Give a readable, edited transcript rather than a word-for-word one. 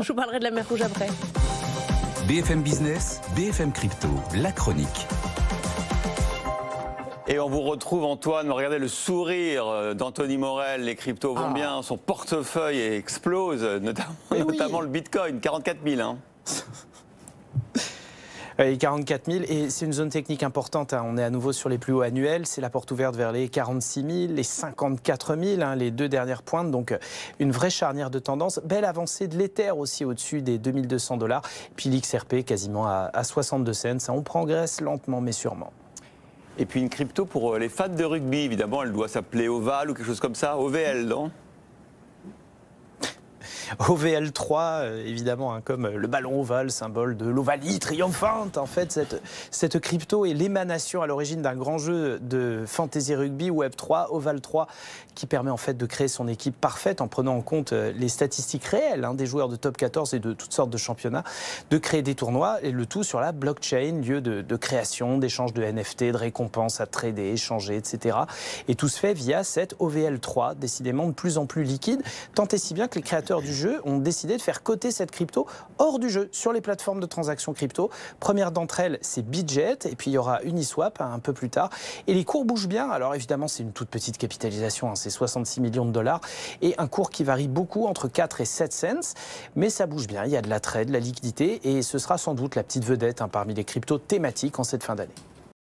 Je vous parlerai de la mer Rouge après. BFM Business, BFM Crypto, la chronique. Et on vous retrouve, Antoine. Regardez le sourire d'Anthony Morel. Les cryptos vont bien, son portefeuille explose, notamment le Bitcoin, 44 000. Hein. 44 000, et c'est une zone technique importante. On est à nouveau sur les plus hauts annuels. C'est la porte ouverte vers les 46 000, les 54 000, les deux dernières pointes. Donc une vraie charnière de tendance. Belle avancée de l'Ether aussi au-dessus des 2200 $. Puis l'XRP quasiment à 62 cents. On progresse lentement mais sûrement. Et puis une crypto pour les fans de rugby, évidemment, elle doit s'appeler Oval ou quelque chose comme ça. OVL, non ? OVL3, évidemment, comme le ballon ovale, symbole de l'ovalie triomphante. En fait, cette crypto est l'émanation à l'origine d'un grand jeu de fantasy rugby Web3, Oval3, qui permet en fait de créer son équipe parfaite en prenant en compte les statistiques réelles des joueurs de top 14 et de toutes sortes de championnats, de créer des tournois, et le tout sur la blockchain, lieu de création, d'échange de NFT, de récompenses à trader, échanger, etc. Et tout se fait via cette OVL3, décidément de plus en plus liquide, tant et si bien que les créateurs du jeu ont décidé de faire coter cette crypto hors du jeu, sur les plateformes de transactions crypto. Première d'entre elles, c'est Bitget, et puis il y aura Uniswap un peu plus tard. Et les cours bougent bien. Alors évidemment, c'est une toute petite capitalisation, c'est 66 millions de $, et un cours qui varie beaucoup entre 4 et 7 cents. Mais ça bouge bien, il y a de la trade, de la liquidité, et ce sera sans doute la petite vedette parmi les cryptos thématiques en cette fin d'année.